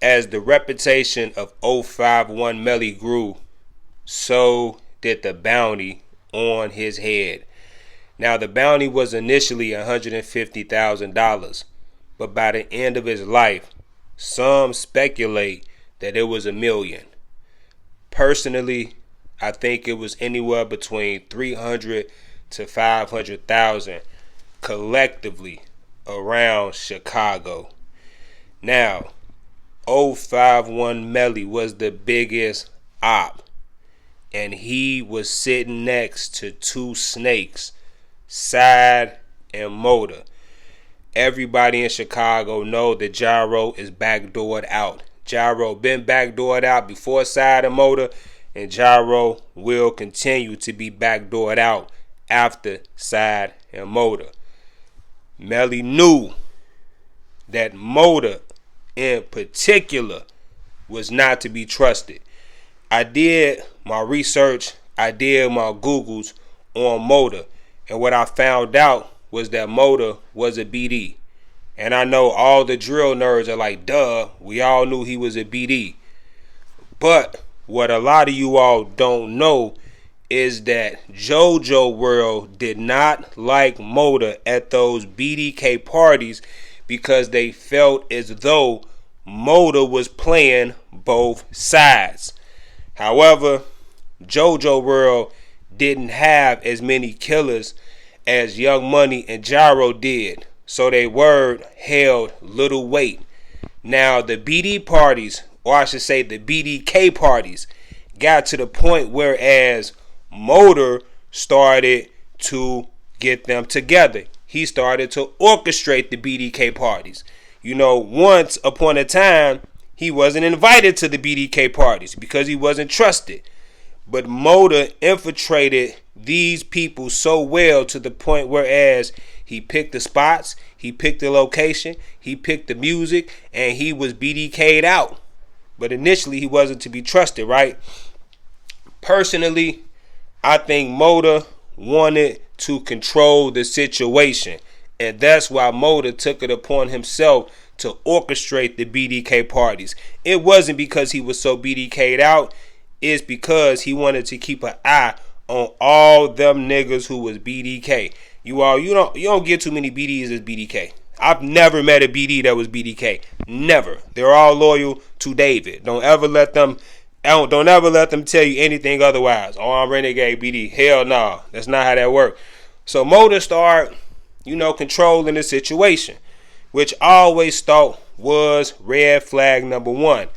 As the reputation of 051 Melly grew, so did the bounty on his head. Now, the bounty was initially $150,000, but by the end of his life, some speculate that it was $1 million. Personally, I think it was anywhere between 300 to 500,000 collectively around Chicago. Now, 051 Melly was the biggest op, and he was sitting next to two snakes, Side and Motor. Everybody in Chicago know that Gyro is backdoored out. Gyro been backdoored out before Side and Motor, and Gyro will continue to be backdoored out after Side and Motor. Melly knew that Motor in particular was not to be trusted. I did my research, I did my Googles on Motor, and what I found out was that Motor was a BD. And I know all the drill nerds are like, duh, we all knew he was a BD. But what a lot of you all don't know is that JoJo World did not like Motor at those BDK parties because they felt as though Motor was playing both sides. However, JoJo World didn't have as many killers as Young Money and Gyro did, so their word held little weight. Now, the BD parties, or I should say the BDK parties, got to the point whereas Motor started to get them together. He started to orchestrate the BDK parties. You know, once upon a time, he wasn't invited to the BDK parties because he wasn't trusted. But Motor infiltrated these people so well to the point whereas he picked the spots, he picked the location, he picked the music, and he was BDK'd out. But initially, he wasn't to be trusted, right? Personally, I think Motor wanted to control the situation, and that's why Motor took it upon himself to orchestrate the BDK parties. It wasn't because he was so BDK'd out, it's because he wanted to keep an eye on all them niggas who was BDK. You don't get too many BDs as BDK. I've never met a BD that was BDK. Never. They're all loyal to David. Don't ever let them tell you anything otherwise. Oh, I'm Renegade BD. Hell no. That's not how that works. So Motor started, controlling the situation, which I always thought was red flag number one.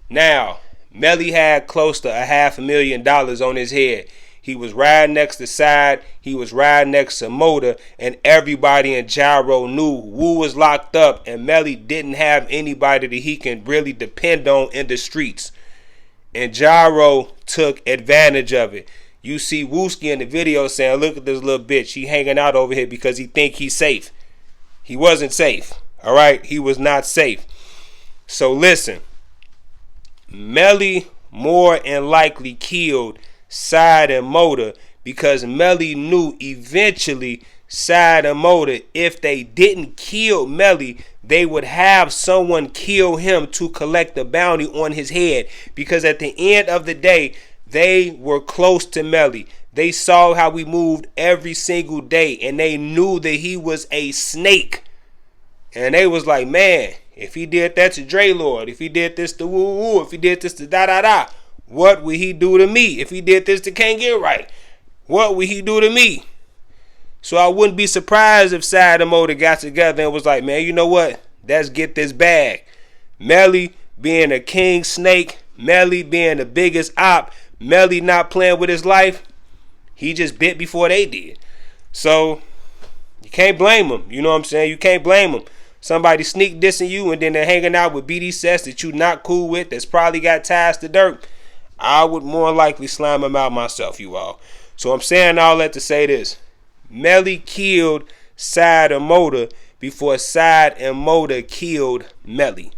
Now, Melly had close to $500,000 on his head. He was riding next to Side, he was riding next to Motor, and everybody in Gyro knew Woo was locked up, and Melly didn't have anybody that he can really depend on in the streets. And Gyro took advantage of it. You see Wooski in the video saying, look at this little bitch, he hanging out over here because he think he's safe. He wasn't safe, all right? He was not safe. So listen, Melly more than likely killed Side and Motor because Melly knew eventually Side and Motor, if they didn't kill Melly, they would have someone kill him to collect the bounty on his head, because at the end of the day, they were close to Melly. They saw how we moved every single day, and they knew that he was a snake. And they was like, man, if he did that to Dre Lord, if he did this to Woo Woo, if he did this to da-da-da, what would he do to me? If he did this to Can't Get Right, what would he do to me? So I wouldn't be surprised if Side and Motor got together and was like, man, you know what? Let's get this bag. Melly being a king snake, Melly being the biggest op, Melly not playing with his life, he just bit before they did. So you can't blame him. You know what I'm saying? You can't blame him. Somebody sneak dissing you and then they're hanging out with BD sets that you not cool with, that's probably got ties to dirt. I would more likely slam him out myself, you all. So I'm saying all that to say this. Melly killed Side and Motor before Side and Motor killed Melly.